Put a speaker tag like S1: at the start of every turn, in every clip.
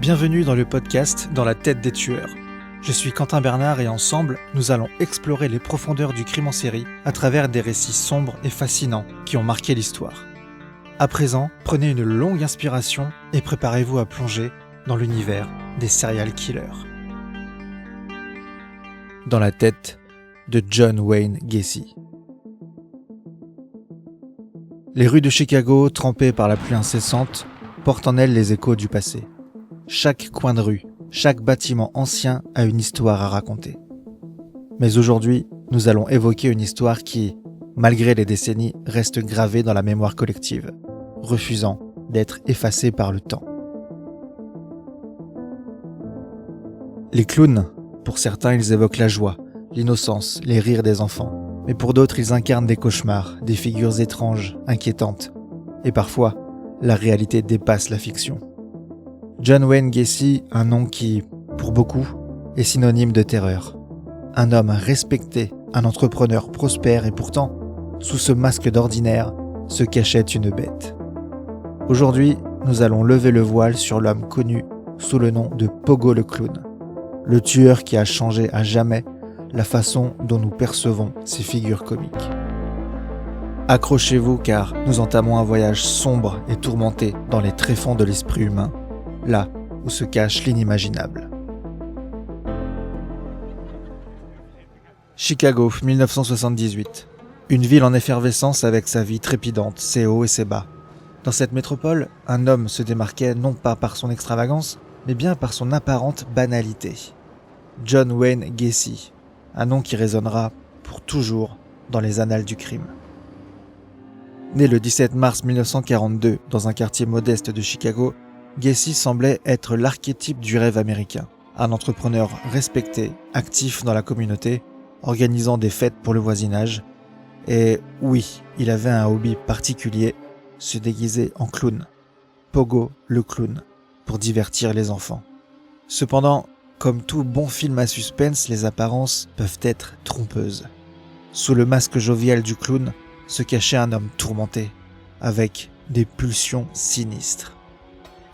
S1: Bienvenue dans le podcast Dans la tête des tueurs. Je suis Quentin Bernard et ensemble, nous allons explorer les profondeurs du crime en série à travers des récits sombres et fascinants qui ont marqué l'histoire. À présent, prenez une longue inspiration et préparez-vous à plonger dans l'univers des serial killers. Dans la tête de John Wayne Gacy. Les rues de Chicago, trempées par la pluie incessante, portent en elles les échos du passé. Chaque coin de rue, chaque bâtiment ancien a une histoire à raconter. Mais aujourd'hui, nous allons évoquer une histoire qui, malgré les décennies, reste gravée dans la mémoire collective, refusant d'être effacée par le temps. Les clowns, pour certains, ils évoquent la joie, l'innocence, les rires des enfants. Mais pour d'autres, ils incarnent des cauchemars, des figures étranges, inquiétantes. Et parfois, la réalité dépasse la fiction. John Wayne Gacy, un nom qui, pour beaucoup, est synonyme de terreur. Un homme respecté, un entrepreneur prospère et pourtant, sous ce masque d'ordinaire, se cachait une bête. Aujourd'hui, nous allons lever le voile sur l'homme connu sous le nom de Pogo le clown, le tueur qui a changé à jamais la façon dont nous percevons ces figures comiques. Accrochez-vous car nous entamons un voyage sombre et tourmenté dans les tréfonds de l'esprit humain, là où se cache l'inimaginable. Chicago, 1978. Une ville en effervescence avec sa vie trépidante, ses hauts et ses bas. Dans cette métropole, un homme se démarquait non pas par son extravagance, mais bien par son apparente banalité. John Wayne Gacy, un nom qui résonnera pour toujours dans les annales du crime. Né le 17 mars 1942 dans un quartier modeste de Chicago, Gacy semblait être l'archétype du rêve américain. Un entrepreneur respecté, actif dans la communauté, organisant des fêtes pour le voisinage. Et oui, il avait un hobby particulier, se déguiser en clown. Pogo le clown, pour divertir les enfants. Cependant, comme tout bon film à suspense, les apparences peuvent être trompeuses. Sous le masque jovial du clown se cachait un homme tourmenté, avec des pulsions sinistres.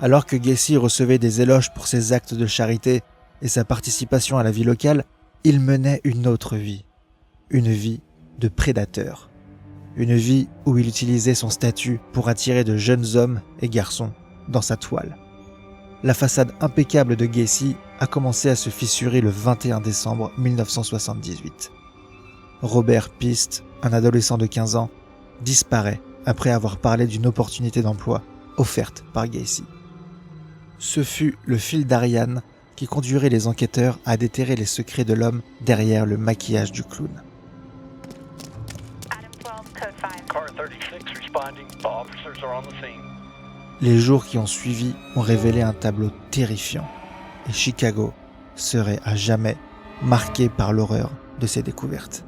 S1: Alors que Gacy recevait des éloges pour ses actes de charité et sa participation à la vie locale, il menait une autre vie. Une vie de prédateur. Une vie où il utilisait son statut pour attirer de jeunes hommes et garçons dans sa toile. La façade impeccable de Gacy a commencé à se fissurer le 21 décembre 1978. Robert Pist, un adolescent de 15 ans, disparaît après avoir parlé d'une opportunité d'emploi offerte par Gacy. Ce fut le fil d'Ariane qui conduirait les enquêteurs à déterrer les secrets de l'homme derrière le maquillage du clown. Les jours qui ont suivi ont révélé un tableau terrifiant et Chicago serait à jamais marqué par l'horreur de ces découvertes.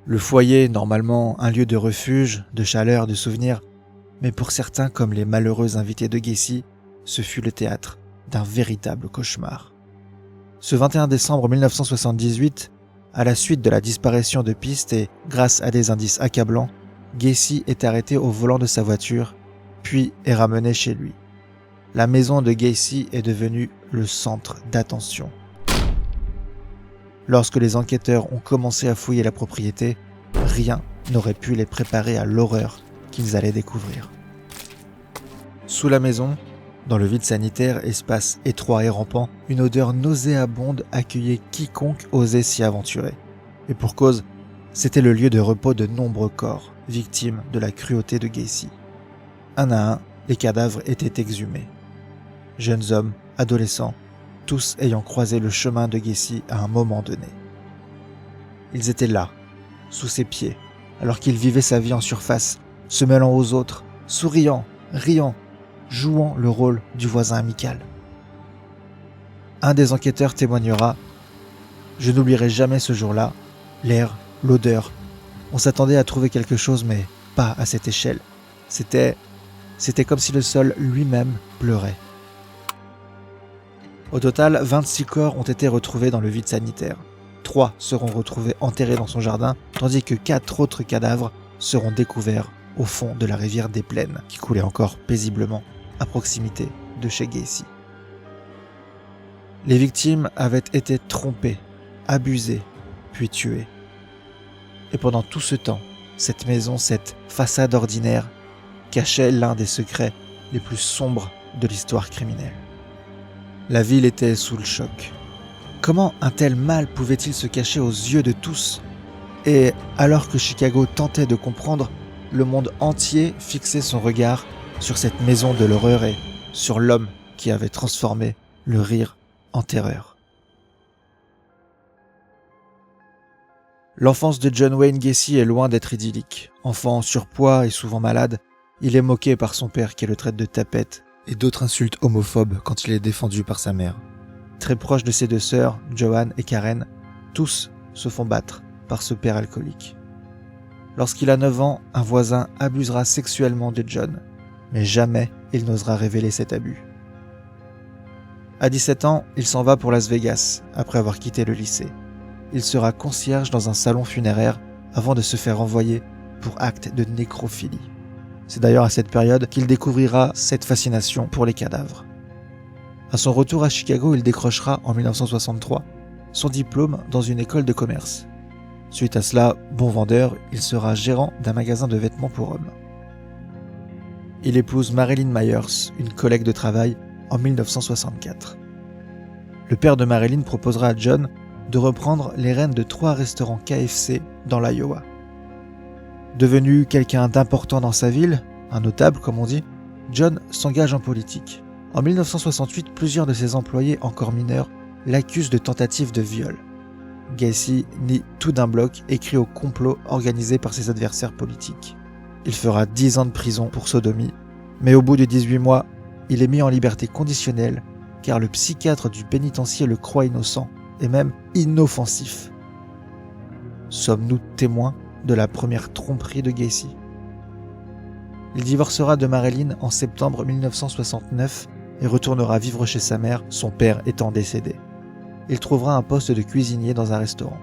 S1: Le foyer, normalement un lieu de refuge, de chaleur, de souvenirs, mais pour certains, comme les malheureux invités de Gacy, ce fut le théâtre d'un véritable cauchemar. Ce 21 décembre 1978, à la suite de la disparition de Pist et grâce à des indices accablants, Gacy est arrêté au volant de sa voiture, puis est ramené chez lui. La maison de Gacy est devenue le centre d'attention. Lorsque les enquêteurs ont commencé à fouiller la propriété, rien n'aurait pu les préparer à l'horreur qu'ils allaient découvrir. Sous la maison, dans le vide sanitaire, espace étroit et rampant, une odeur nauséabonde accueillait quiconque osait s'y aventurer. Et pour cause, c'était le lieu de repos de nombreux corps, victimes de la cruauté de Gacy. Un à un, les cadavres étaient exhumés. Jeunes hommes, adolescents, tous ayant croisé le chemin de Gacy à un moment donné. Ils étaient là, sous ses pieds, alors qu'il vivait sa vie en surface, se mêlant aux autres, souriant, riant, jouant le rôle du voisin amical. Un des enquêteurs témoignera « Je n'oublierai jamais ce jour-là, l'air, l'odeur. On s'attendait à trouver quelque chose, mais pas à cette échelle. C'était comme si le sol lui-même pleurait. » Au total, 26 corps ont été retrouvés dans le vide sanitaire. 3 seront retrouvés enterrés dans son jardin, tandis que 4 autres cadavres seront découverts au fond de la rivière des Plaines, qui coulait encore paisiblement à proximité de chez Gacy. Les victimes avaient été trompées, abusées, puis tuées. Et pendant tout ce temps, cette maison, cette façade ordinaire, cachait l'un des secrets les plus sombres de l'histoire criminelle. La ville était sous le choc. Comment un tel mal pouvait-il se cacher aux yeux de tous ? Et alors que Chicago tentait de comprendre, le monde entier fixait son regard sur cette maison de l'horreur et sur l'homme qui avait transformé le rire en terreur. L'enfance de John Wayne Gacy est loin d'être idyllique. Enfant en surpoids et souvent malade, il est moqué par son père qui le traite de tapette et d'autres insultes homophobes quand il est défendu par sa mère. Très proche de ses deux sœurs, Joanne et Karen, tous se font battre par ce père alcoolique. Lorsqu'il a 9 ans, un voisin abusera sexuellement de John, mais jamais il n'osera révéler cet abus. À 17 ans, il s'en va pour Las Vegas, après avoir quitté le lycée. Il sera concierge dans un salon funéraire avant de se faire envoyer pour acte de nécrophilie. C'est d'ailleurs à cette période qu'il découvrira cette fascination pour les cadavres. À son retour à Chicago, il décrochera en 1963 son diplôme dans une école de commerce. Suite à cela, bon vendeur, il sera gérant d'un magasin de vêtements pour hommes. Il épouse Marilyn Myers, une collègue de travail, en 1964. Le père de Marilyn proposera à John de reprendre les rênes de 3 restaurants KFC dans l'Iowa. Devenu quelqu'un d'important dans sa ville, un notable comme on dit, John s'engage en politique. En 1968, plusieurs de ses employés encore mineurs l'accusent de tentative de viol. Gacy nie tout d'un bloc et crie au complot organisé par ses adversaires politiques. Il fera 10 ans de prison pour sodomie, mais au bout de 18 mois, il est mis en liberté conditionnelle car le psychiatre du pénitencier le croit innocent et même inoffensif. Sommes-nous témoins de la première tromperie de Gacy ? Il divorcera de Marilyn en septembre 1969 et retournera vivre chez sa mère, son père étant décédé. Il trouvera un poste de cuisinier dans un restaurant.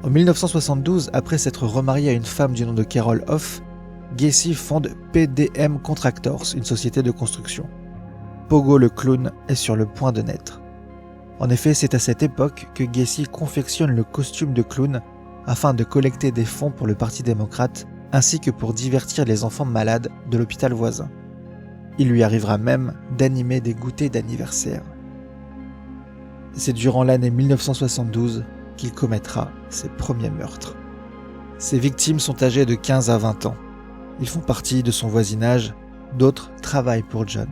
S1: En 1972, après s'être remarié à une femme du nom de Carol Hoff, Gacy fonde PDM Contractors, une société de construction. Pogo le clown est sur le point de naître. En effet, c'est à cette époque que Gacy confectionne le costume de clown afin de collecter des fonds pour le Parti démocrate ainsi que pour divertir les enfants malades de l'hôpital voisin. Il lui arrivera même d'animer des goûters d'anniversaire. C'est durant l'année 1972 qu'il commettra ses premiers meurtres. Ses victimes sont âgées de 15 à 20 ans. Ils font partie de son voisinage, d'autres travaillent pour John.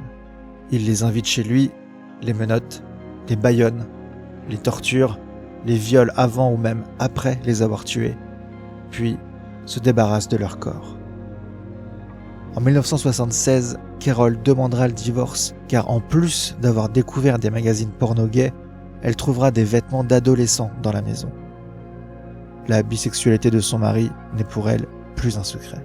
S1: Il les invite chez lui, les menotte, les bâillonne, les torture, les viole avant ou même après les avoir tués, puis se débarrasse de leur corps. En 1976, Carol demandera le divorce car en plus d'avoir découvert des magazines porno gays, elle trouvera des vêtements d'adolescents dans la maison. La bisexualité de son mari n'est pour elle plus un secret.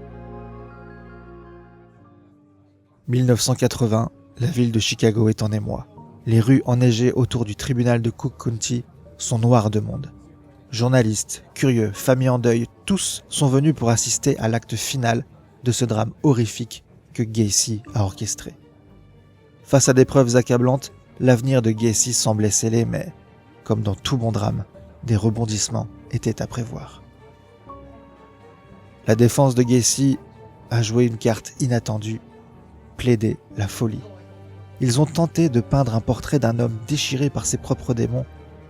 S1: 1980, la ville de Chicago est en émoi. Les rues enneigées autour du tribunal de Cook County sont noires de monde. Journalistes, curieux, familles en deuil, tous sont venus pour assister à l'acte final de ce drame horrifique que Gacy a orchestré. Face à des preuves accablantes, l'avenir de Gacy semblait scellé, mais, comme dans tout bon drame, des rebondissements étaient à prévoir. La défense de Gacy a joué une carte inattendue, plaider la folie. Ils ont tenté de peindre un portrait d'un homme déchiré par ses propres démons,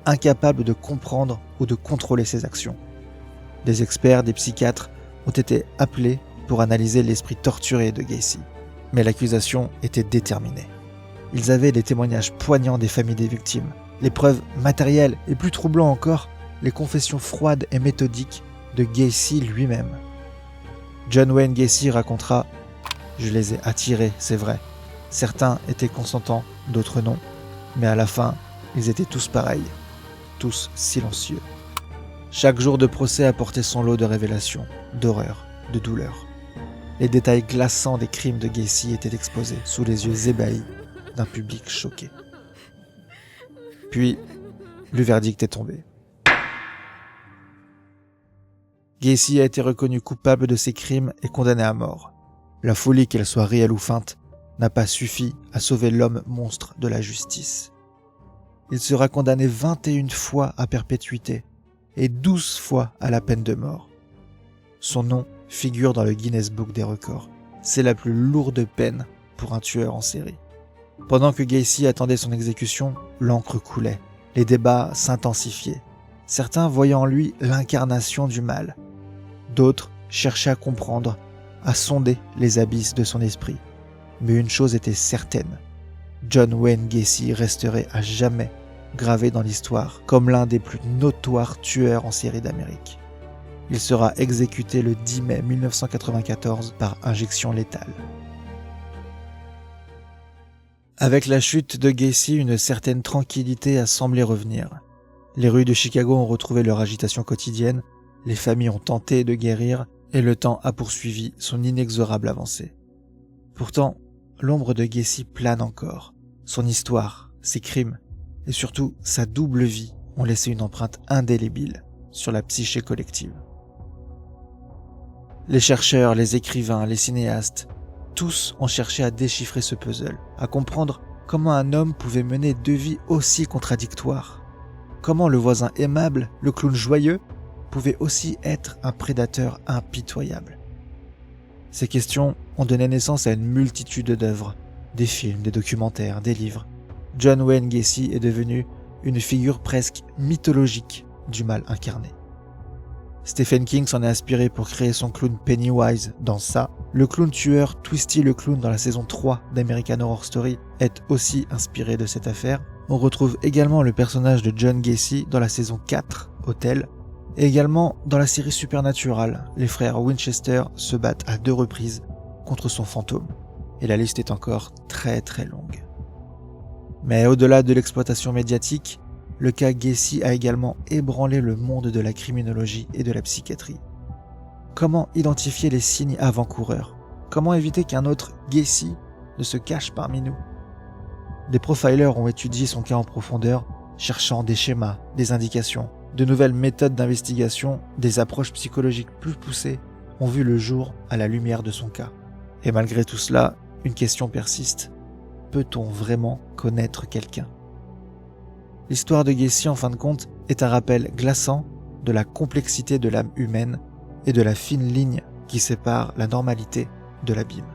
S1: incapable de comprendre ou de contrôler ses actions. Des experts, des psychiatres ont été appelés pour analyser l'esprit torturé de Gacy. Mais l'accusation était déterminée. Ils avaient des témoignages poignants des familles des victimes, les preuves matérielles et plus troublant encore, les confessions froides et méthodiques de Gacy lui-même. John Wayne Gacy racontera « Je les ai attirés, c'est vrai. Certains étaient consentants, d'autres non. Mais à la fin, ils étaient tous pareils, tous silencieux. Chaque jour de procès apportait son lot de révélations, d'horreur, de douleur. Les détails glaçants des crimes de Gacy étaient exposés sous les yeux ébahis d'un public choqué. Puis, le verdict est tombé. Gacy a été reconnu coupable de ses crimes et condamné à mort. La folie, qu'elle soit réelle ou feinte, n'a pas suffi à sauver l'homme monstre de la justice. Il sera condamné 21 fois à perpétuité et 12 fois à la peine de mort. Son nom figure dans le Guinness Book des records. C'est la plus lourde peine pour un tueur en série. Pendant que Gacy attendait son exécution, l'encre coulait, les débats s'intensifiaient. Certains voyant en lui l'incarnation du mal. D'autres cherchaient à comprendre, à sonder les abysses de son esprit. Mais une chose était certaine, John Wayne Gacy resterait à jamais gravé dans l'histoire comme l'un des plus notoires tueurs en série d'Amérique. Il sera exécuté le 10 mai 1994 par injection létale. Avec la chute de Gacy, une certaine tranquillité a semblé revenir. Les rues de Chicago ont retrouvé leur agitation quotidienne, les familles ont tenté de guérir et le temps a poursuivi son inexorable avancée. Pourtant, l'ombre de Gacy plane encore. Son histoire, ses crimes et surtout sa double vie ont laissé une empreinte indélébile sur la psyché collective. Les chercheurs, les écrivains, les cinéastes, tous ont cherché à déchiffrer ce puzzle, à comprendre comment un homme pouvait mener deux vies aussi contradictoires. Comment le voisin aimable, le clown joyeux, pouvait aussi être un prédateur impitoyable. Ces questions ont donné naissance à une multitude d'œuvres, des films, des documentaires, des livres. John Wayne Gacy est devenu une figure presque mythologique du mal incarné. Stephen King s'en est inspiré pour créer son clown Pennywise dans Ça. Le clown tueur Twisty le clown dans la saison 3 d'American Horror Story est aussi inspiré de cette affaire. On retrouve également le personnage de John Gacy dans la saison 4, Hotel, et également dans la série Supernatural, les frères Winchester se battent à 2 reprises contre son fantôme. Et la liste est encore très très longue. Mais au-delà de l'exploitation médiatique, le cas Gacy a également ébranlé le monde de la criminologie et de la psychiatrie. Comment identifier les signes avant-coureurs? Comment éviter qu'un autre Gacy ne se cache parmi nous? Des profilers ont étudié son cas en profondeur, cherchant des schémas, des indications, de nouvelles méthodes d'investigation, des approches psychologiques plus poussées ont vu le jour à la lumière de son cas. Et malgré tout cela, une question persiste. Peut-on vraiment connaître quelqu'un? L'histoire de Gacy, en fin de compte, est un rappel glaçant de la complexité de l'âme humaine et de la fine ligne qui sépare la normalité de l'abîme.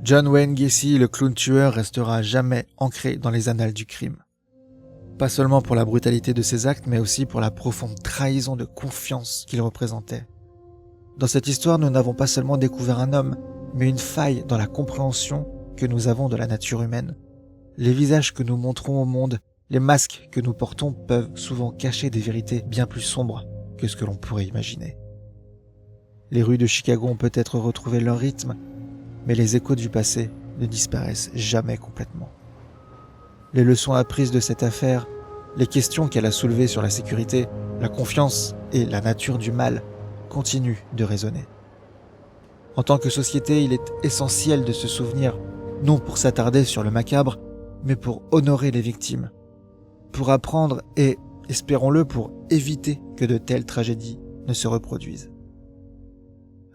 S1: John Wayne Gacy, le clown tueur, restera à jamais ancré dans les annales du crime. Pas seulement pour la brutalité de ses actes, mais aussi pour la profonde trahison de confiance qu'il représentait. Dans cette histoire, nous n'avons pas seulement découvert un homme, mais une faille dans la compréhension que nous avons de la nature humaine. Les visages que nous montrons au monde, les masques que nous portons peuvent souvent cacher des vérités bien plus sombres que ce que l'on pourrait imaginer. Les rues de Chicago ont peut-être retrouvé leur rythme, mais les échos du passé ne disparaissent jamais complètement. Les leçons apprises de cette affaire, les questions qu'elle a soulevées sur la sécurité, la confiance et la nature du mal continuent de résonner. En tant que société, il est essentiel de se souvenir, non pour s'attarder sur le macabre, mais pour honorer les victimes, pour apprendre et, espérons-le, pour éviter que de telles tragédies ne se reproduisent.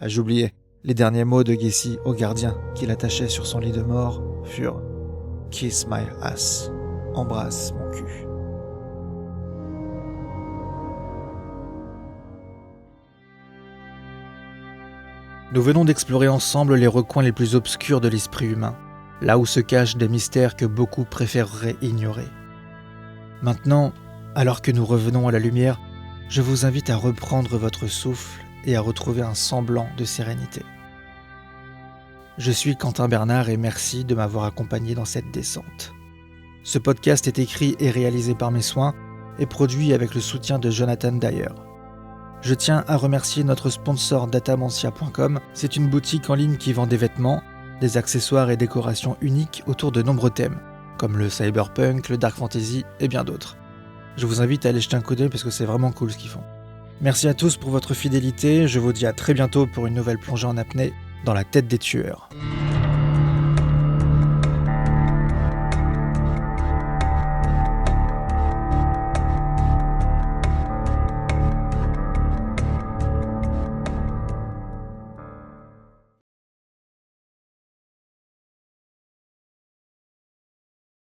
S1: J'oubliais, les derniers mots de Gacy au gardien qui l'attachait sur son lit de mort furent « Kiss my ass », embrasse mon cul. Nous venons d'explorer ensemble les recoins les plus obscurs de l'esprit humain, là où se cachent des mystères que beaucoup préféreraient ignorer. Maintenant, alors que nous revenons à la lumière, je vous invite à reprendre votre souffle et à retrouver un semblant de sérénité. Je suis Quentin Bernard et merci de m'avoir accompagné dans cette descente. Ce podcast est écrit et réalisé par mes soins et produit avec le soutien de Jonathan Dyer. Je tiens à remercier notre sponsor Datamantia.com. C'est une boutique en ligne qui vend des vêtements, des accessoires et décorations uniques autour de nombreux thèmes, comme le cyberpunk, le dark fantasy et bien d'autres. Je vous invite à aller jeter un coup d'œil parce que c'est vraiment cool ce qu'ils font. Merci à tous pour votre fidélité, je vous dis à très bientôt pour une nouvelle plongée en apnée dans la tête des tueurs.